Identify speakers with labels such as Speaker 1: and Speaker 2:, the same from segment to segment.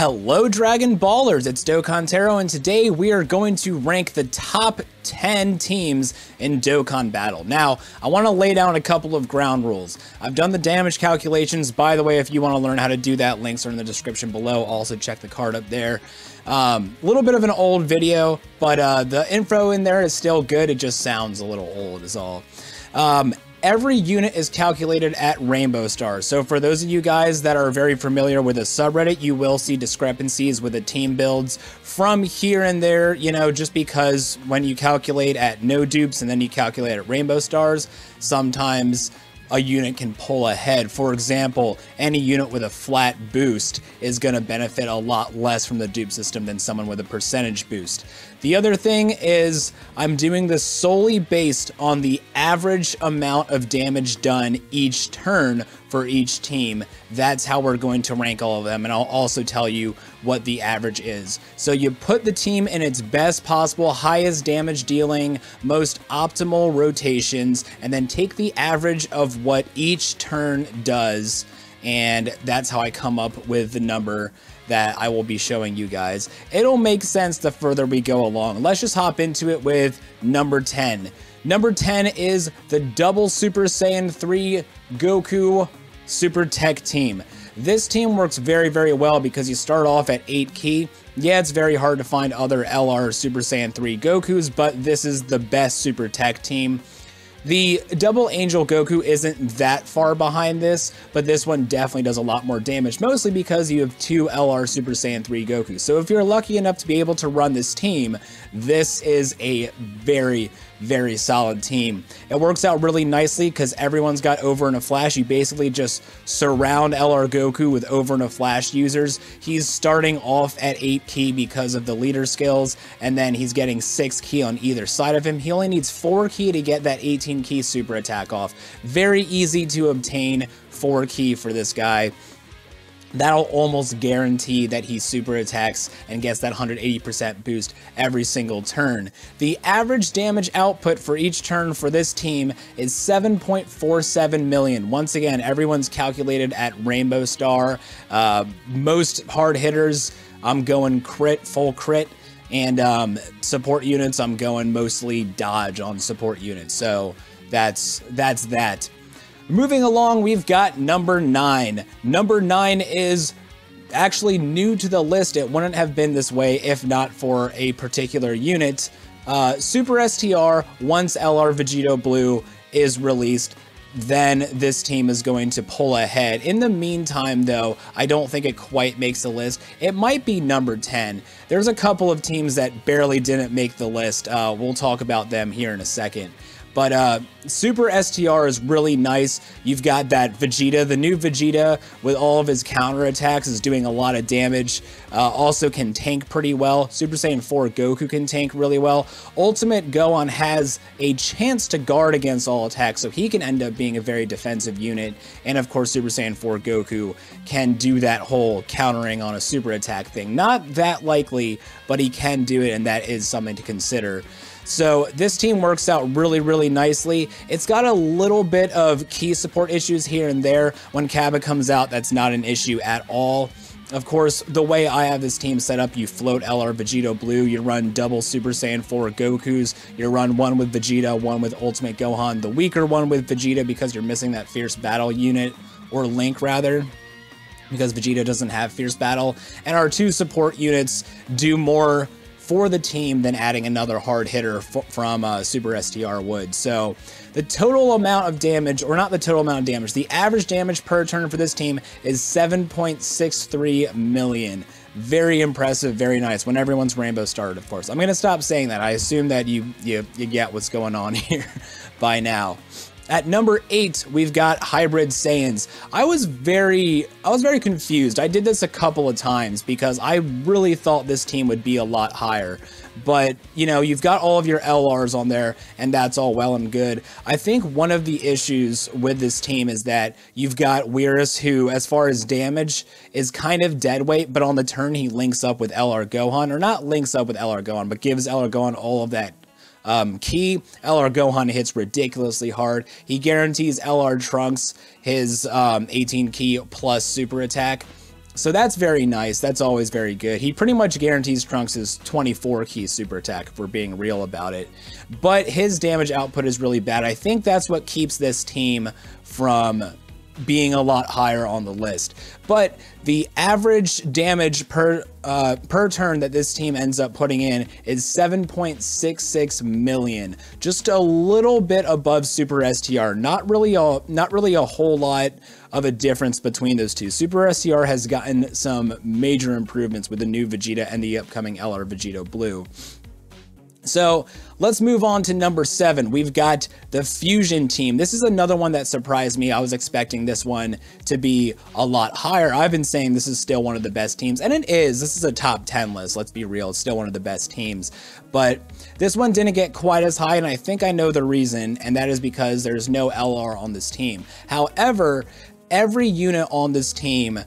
Speaker 1: Hello Dragon Ballers, it's Dokkan Taro, and today we are going to rank the top 10 teams in Dokkan Battle. Now, I want to lay down a couple of ground rules. I've done the damage calculations. By the way, if you want to learn how to do that, links are in the description below. Also check the card up there. Little bit of an old video, but the info in there is still good. It just sounds a little old is all. Every unit is calculated at rainbow stars. So for those of you guys that are very familiar with a subreddit, you will see discrepancies with the team builds from here and there, you know, just because when you calculate at no dupes and then you calculate at rainbow stars, sometimes a unit can pull ahead. For example, any unit with a flat boost is going to benefit a lot less from the dupe system than someone with a percentage boost. The other thing is I'm doing this solely based on the average amount of damage done each turn for each team. That's how we're going to rank all of them, and I'll also tell you what the average is. So you put the team in its best possible, highest damage dealing, most optimal rotations, and then take the average of what each turn does, and that's how I come up with the number that I will be showing you guys. It'll make sense the further we go along. Let's just hop into it with number 10. Number 10 is the double Super Saiyan 3 Goku Super Tech team. This team works very, very well because you start off at 8 key. Yeah, it's very hard to find other LR Super Saiyan 3 Gokus, but this is the best Super Tech team. The double Angel Goku isn't that far behind this, but this one definitely does a lot more damage, mostly because you have two LR Super Saiyan 3 Goku. So if you're lucky enough to be able to run this team, this is a very, very solid team. It works out really nicely because everyone's got over in a flash. You basically just surround LR Goku with over in a flash users. He's starting off at 8 key because of the leader skills, and then he's getting 6 key on either side of him. He only needs 4 key to get that 18 key super attack off. Very easy to obtain 4 key for this guy. That'll almost guarantee that he super attacks and gets that 180% boost every single turn. The average damage output for each turn for this team is 7.47 million. Once again, everyone's calculated at Rainbow Star. Most hard hitters, I'm going crit, full crit. And support units, I'm going mostly dodge on support units. So that's that. Moving along, we've got number 9. Number 9 is actually new to the list. It wouldn't have been this way if not for a particular unit. Super STR, once LR Vegito Blue is released, then this team is going to pull ahead. In the meantime, though, I don't think it quite makes the list. It might be number 10. There's a couple of teams that barely didn't make the list. We'll talk about them here in a second. But Super STR is really nice. You've got that Vegeta, the new Vegeta with all of his counter attacks is doing a lot of damage. Also can tank pretty well. Super Saiyan 4 Goku can tank really well. Ultimate Gohan has a chance to guard against all attacks, so he can end up being a very defensive unit. And of course, Super Saiyan 4 Goku can do that whole countering on a super attack thing. Not that likely, but he can do it, and that is something to consider. So this team works out really, really nicely. It's got a little bit of key support issues here and there. When Kaba comes out, that's not an issue at all. Of course, the way I have this team set up, you float LR Vegito Blue, you run double Super Saiyan 4 Gokus, you run one with Vegeta, one with Ultimate Gohan, the weaker one with Vegeta because you're missing that Fierce Battle unit, or Link rather, because Vegeta doesn't have Fierce Battle. And our 2 support units do more for the team than adding another hard hitter from Super STR would. So the total amount of damage, or not the total amount of damage, the average damage per turn for this team is 7.63 million. Very impressive, very nice. When everyone's Rainbow Starred, of course. I'm gonna stop saying that. I assume that you get what's going on here by now. At number 8, we've got Hybrid Saiyans. I was very confused. I did this a couple of times because I really thought this team would be a lot higher. But, you know, you've got all of your LRs on there, and that's all well and good. I think one of the issues with this team is that you've got Weirus, who, as far as damage, is kind of dead weight, but on the turn he links up with LR Gohan, or not links up with LR Gohan, but gives LR Gohan all of that key. LR Gohan hits ridiculously hard. He guarantees LR Trunks his 18 key plus super attack. So that's very nice. That's always very good. He pretty much guarantees Trunks' 24 key super attack, if we're being real about it. But his damage output is really bad. I think that's what keeps this team from being a lot higher on the list. But the average damage per turn that this team ends up putting in is 7.66 million, just a little bit above Super STR. Not really a whole lot of a difference between those two. Super STR has gotten some major improvements with the new Vegeta and the upcoming LR Vegito Blue. So let's move on to number 7. We've got the Fusion team. This is another one that surprised me. I was expecting this one to be a lot higher. I've been saying this is still one of the best teams, and it is. This is a top 10 list. Let's be real. It's still one of the best teams, but this one didn't get quite as high, and I think I know the reason, and that is because there's no LR on this team. However, every unit on this team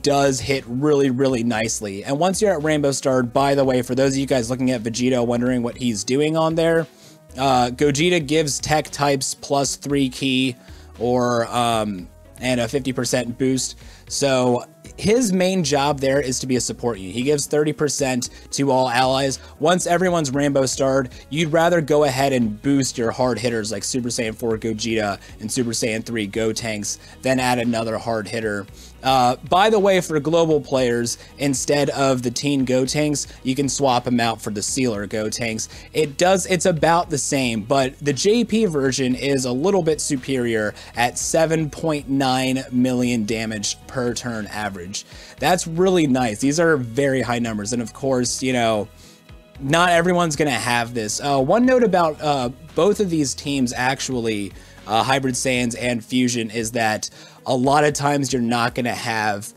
Speaker 1: does hit really, really nicely. And once you're at Rainbow Star, by the way, for those of you guys looking at Vegito wondering what he's doing on there, Gogeta gives tech types plus 3 key or and a 50% boost. So his main job there is to be a support unit. He gives 30% to all allies. Once everyone's Rainbow Starred, you'd rather go ahead and boost your hard hitters like Super Saiyan 4 Gogeta and Super Saiyan 3 Gotenks, then add another hard hitter. By the way, for global players, instead of the Teen Gotenks, you can swap them out for the Sealer Gotenks. It's about the same, but the JP version is a little bit superior at 7.9 million damage per turn average. That's really nice. These are very high numbers, and of course, you know, not everyone's gonna have this. One note about both of these teams, actually, Hybrid Saiyans and Fusion, is that a lot of times you're not going to have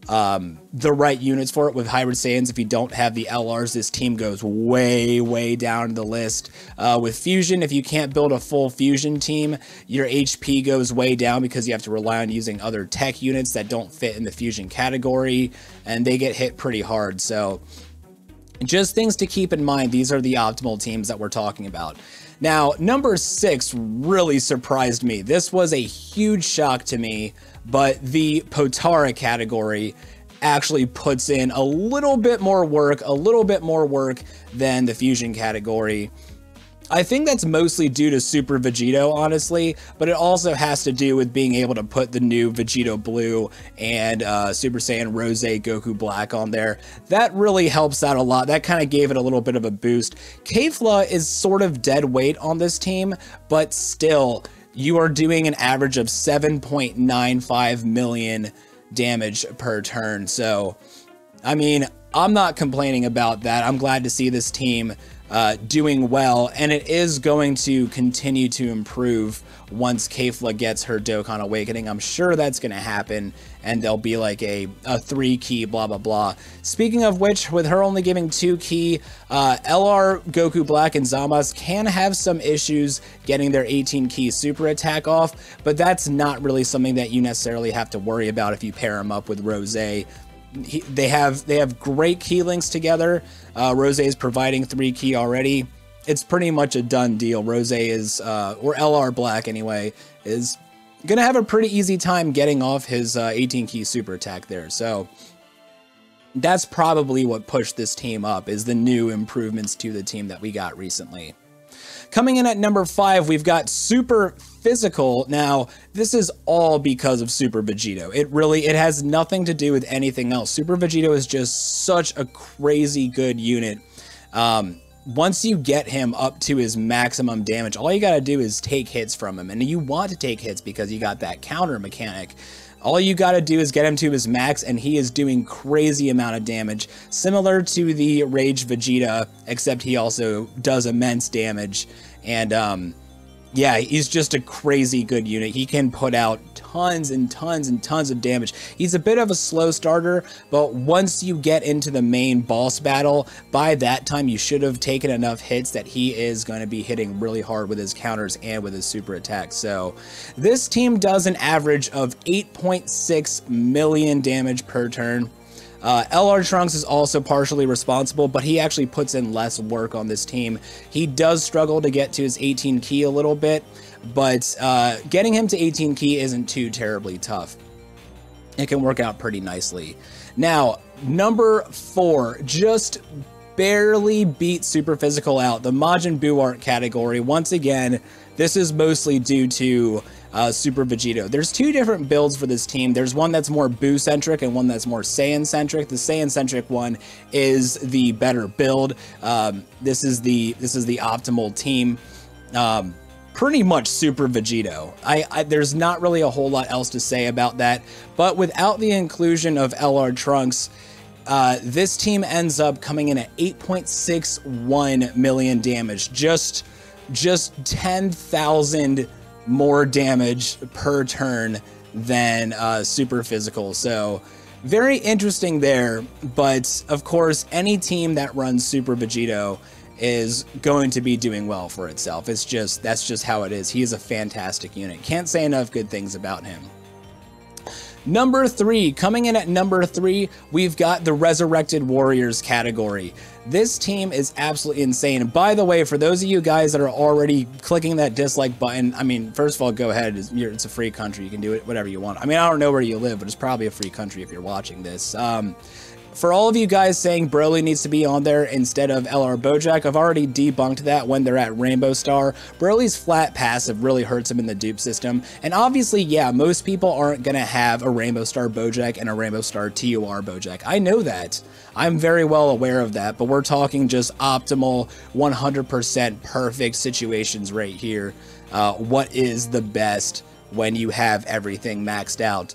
Speaker 1: the right units for it. With Hybrid Saiyans, if you don't have the LRs, this team goes way, way down the list. With Fusion, if you can't build a full Fusion team, your HP goes way down because you have to rely on using other tech units that don't fit in the Fusion category, and they get hit pretty hard. So just things to keep in mind. These are the optimal teams that we're talking about. Now, number 6 really surprised me. This was a huge shock to me, but the Patara category actually puts in a little bit more work than the Fusion category. I think that's mostly due to Super Vegito, honestly, but it also has to do with being able to put the new Vegito Blue and Super Saiyan Rose Goku Black on there. That really helps out a lot. That kind of gave it a little bit of a boost. Kefla is sort of dead weight on this team, but still, you are doing an average of 7.95 million damage per turn. So, I mean, I'm not complaining about that. I'm glad to see this team doing well, and it is going to continue to improve once Kefla gets her Dokkan Awakening. I'm sure that's going to happen, and there'll be like a 3 key blah blah blah. Speaking of which, with her only giving 2 key, LR Goku Black and Zamasu can have some issues getting their 18 key super attack off, but that's not really something that you necessarily have to worry about if you pair them up with Rose. They have great key links together. Rose is providing 3 key already. It's pretty much a done deal. Rose is, or LR Black anyway, is gonna have a pretty easy time getting off his 18 key super attack there. So that's probably what pushed this team up, is the new improvements to the team that we got recently. Coming in at number 5, we've got Super Physical. Now, this is all because of Super Vegito. It has nothing to do with anything else. Super Vegito is just such a crazy good unit. Once you get him up to his maximum damage, all you gotta do is take hits from him. And you want to take hits because you got that counter mechanic. All you gotta do is get him to his max, and he is doing crazy amount of damage, similar to the Rage Vegeta, except he also does immense damage. And yeah, he's just a crazy good unit. He can put out tons and tons and tons of damage. He's a bit of a slow starter, but once you get into the main boss battle, by that time you should have taken enough hits that he is going to be hitting really hard with his counters and with his super attacks. So this team does an average of 8.6 million damage per turn. LR Trunks is also partially responsible, but he actually puts in less work on this team. He does struggle to get to his 18 key a little bit, but getting him to 18 key isn't too terribly tough. it can work out pretty nicely. Now, number 4, just barely beat Super Physical out. The Majin Buu art category, once again, this is mostly due to Super Vegito. There's 2 different builds for this team. There's one that's more Buu-centric and one that's more Saiyan-centric. The Saiyan-centric one is the better build. This is the optimal team. Pretty much Super Vegito. There's not really a whole lot else to say about that, but without the inclusion of LR Trunks, this team ends up coming in at 8.61 million damage, just 10,000 more damage per turn than Super Physical. So very interesting there, but of course any team that runs Super Vegito is going to be doing well for itself. That's just how it is. He is a fantastic unit. Can't say enough good things about him. Number 3, coming in at number 3, we've got the Resurrected Warriors category. This team is absolutely insane. And by the way, for those of you guys that are already clicking that dislike button, I mean, first of all, go ahead. It's a free country. You can do it whatever you want. I mean, I don't know where you live, but it's probably a free country if you're watching this. For all of you guys saying Broly needs to be on there instead of LR Bojack, I've already debunked that when they're at Rainbow Star. Broly's flat passive really hurts him in the dupe system. And obviously, yeah, most people aren't going to have a Rainbow Star Bojack and a Rainbow Star TUR Bojack. I know that. I'm very well aware of that, but we're talking just optimal, 100% perfect situations right here. What is the best when you have everything maxed out?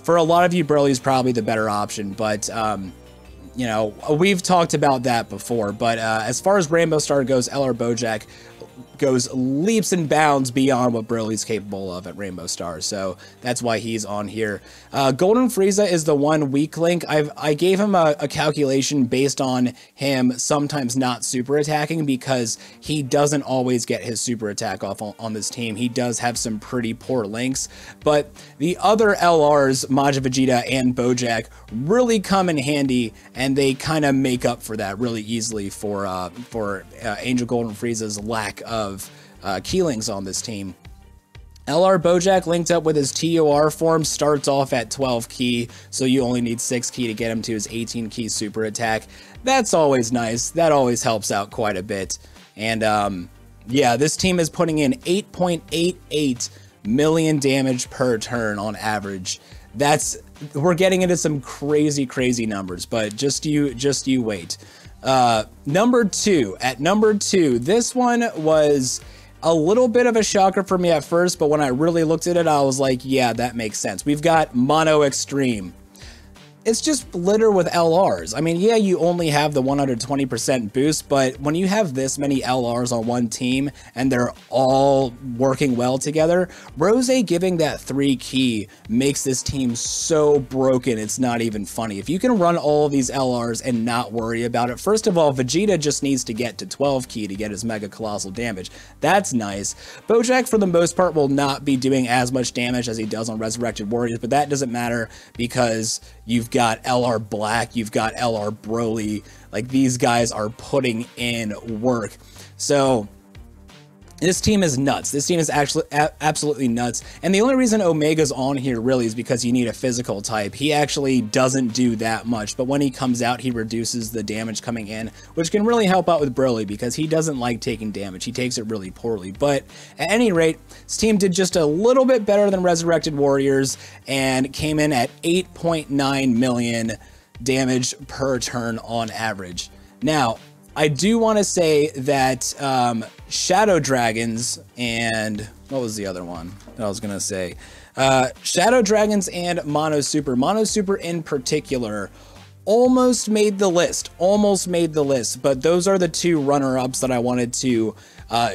Speaker 1: For a lot of you, Broly's probably the better option, but, you know, we've talked about that before. But as far as Rainbow Star goes, LR Bojack goes leaps and bounds beyond what Broly's capable of at Rainbow Star, so that's why he's on here. Golden Frieza is the one weak link. I gave him a calculation based on him sometimes not super attacking because he doesn't always get his super attack off on this team. He does have some pretty poor links, but the other LRs, Majin Vegeta and Bojack, really come in handy, and they kind of make up for that really easily for Angel Golden Frieza's lack of keylings on this team. LR Bojack linked up with his TUR form starts off at 12 key, so you only need 6 key to get him to his 18 key super attack. That's always nice. That always helps out quite a bit. And yeah, this team is putting in 8.88 million damage per turn on average. We're getting into some crazy numbers, but just you wait. Number 2, this one was a little bit of a shocker for me at first, but when I really looked at it, I was like, yeah, that makes sense. We've got Mono Extreme. It's just litter with LRs. I mean, yeah, you only have the 120% boost, but when you have this many LRs on one team and they're all working well together, Rose giving that 3 key makes this team so broken, it's not even funny. If you can run all of these LRs and not worry about it, first of all, Vegeta just needs to get to 12 key to get his Mega Colossal damage. That's nice. Bojack, for the most part, will not be doing as much damage as he does on Resurrected Warriors, but that doesn't matter because you've got LR Black, you've got LR Broly, like these guys are putting in work. So this team is nuts. This team is actually absolutely nuts. And the only reason Omega's on here really is because you need a physical type. He actually doesn't do that much, but when he comes out, he reduces the damage coming in, which can really help out with Broly because he doesn't like taking damage. He takes it really poorly. But at any rate, this team did just a little bit better than Resurrected Warriors and came in at 8.9 million damage per turn on average. Now, I do want to say that Shadow Dragons and what was the other one that I was going to say? Shadow Dragons and Mono Super. Mono Super in particular almost made the list, but those are the 2 runner-ups that I wanted to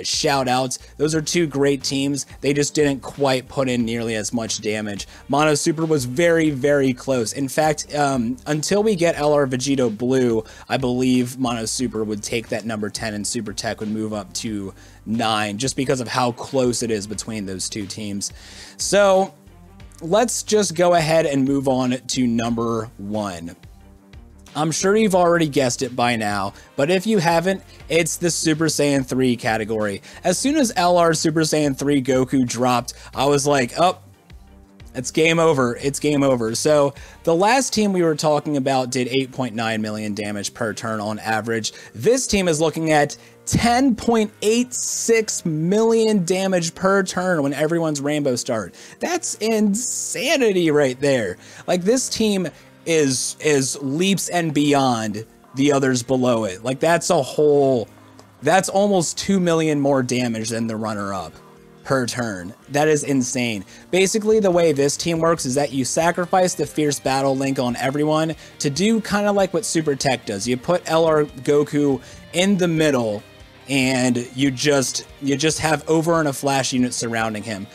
Speaker 1: shout out. Those are 2 great teams. They just didn't quite put in nearly as much damage. Mono Super was very close. In fact, until we get LR Vegito Blue, I believe Mono Super would take that number 10 and Super Tech would move up to 9 just because of how close it is between those 2 teams. So let's just go ahead and move on to number 1. I'm sure you've already guessed it by now, but if you haven't, it's the Super Saiyan 3 category. As soon as LR Super Saiyan 3 Goku dropped, I was like, oh, It's game over. It's game over. So the last team we were talking about did 8.9 million damage per turn on average. This team is looking at 10.86 million damage per turn when everyone's rainbow start. That's insanity right there. Like, this team is leaps and beyond the others below it. Like, that's almost 2 million more damage than the runner-up per turn. That is insane. Basically, the way this team works is that you sacrifice the Fierce Battle Link on everyone to do kind of like what Super Tech does. You put LR Goku in the middle, and you just have over and a flash unit surrounding him.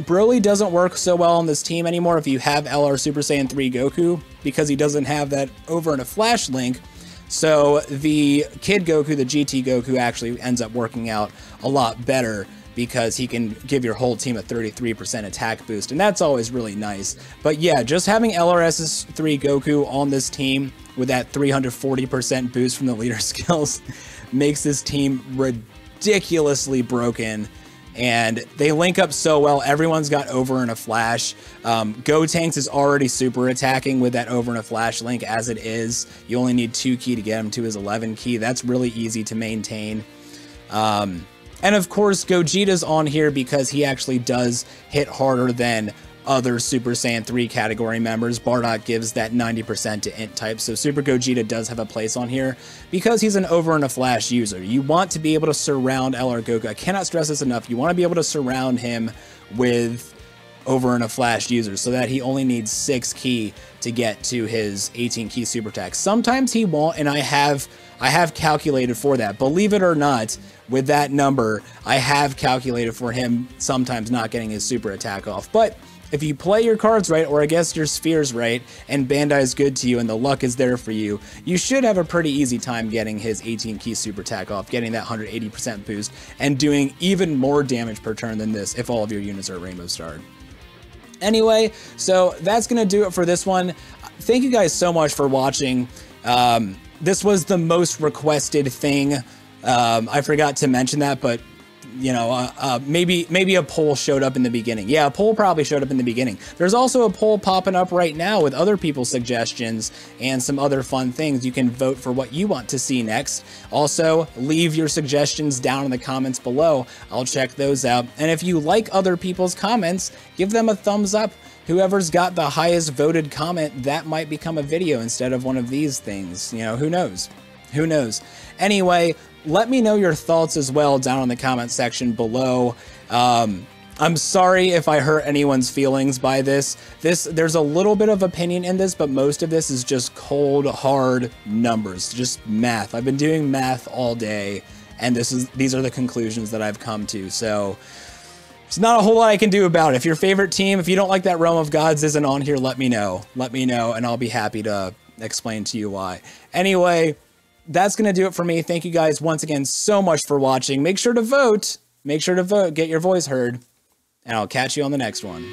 Speaker 1: Broly doesn't work so well on this team anymore if you have LR Super Saiyan 3 Goku, because he doesn't have that over and a flash link. So the Kid Goku, the GT Goku, actually ends up working out a lot better, because he can give your whole team a 33% attack boost, and that's always really nice. But yeah, just having LRS's 3 Goku on this team with that 340% boost from the leader skills makes this team ridiculously broken, and they link up so well. Everyone's got over and a flash. Gotenks is already super attacking with that over and a flash link as it is. You only need 2 ki to get him to his 11 ki. That's really easy to maintain. And of course, Gogeta's on here because he actually does hit harder than other Super Saiyan 3 category members. Bardock gives that 90% to int type, so Super Gogeta does have a place on here because he's an over and a flash user. You want to be able to surround LR Goku. I cannot stress this enough. You want to be able to surround him with over and a flash users so that he only needs 6 ki to get to his 18 ki super attack. Sometimes he won't, and I have calculated for that. Believe it or not, with that number, I have calculated for him sometimes not getting his super attack off. But if you play your cards right, or I guess your spheres right, and Bandai is good to you and the luck is there for you, you should have a pretty easy time getting his 18 ki super attack off, getting that 180% boost, and doing even more damage per turn than this if all of your units are rainbow starred. Anyway, so that's going to do it for this one. Thank you guys so much for watching. This was the most requested thing. I forgot to mention that, but you know, maybe a poll showed up in the beginning. Yeah, a poll probably showed up in the beginning. There's also a poll popping up right now with other people's suggestions and some other fun things. You can vote for what you want to see next. Also, leave your suggestions down in the comments below. I'll check those out. And if you like other people's comments, give them a thumbs up. Whoever's got the highest voted comment, that might become a video instead of one of these things. You know, who knows? Who knows? Anyway, let me know your thoughts as well down in the comment section below. I'm sorry if I hurt anyone's feelings by this. There's a little bit of opinion in this, but most of this is just cold, hard numbers, just math. I've been doing math all day, and these are the conclusions that I've come to. So there's not a whole lot I can do about it. If your favorite team, if you don't like that Realm of Gods isn't on here, let me know. Let me know, and I'll be happy to explain to you why. Anyway, that's going to do it for me. Thank you guys once again so much for watching. Make sure to vote. Make sure to vote. Get your voice heard. And I'll catch you on the next one.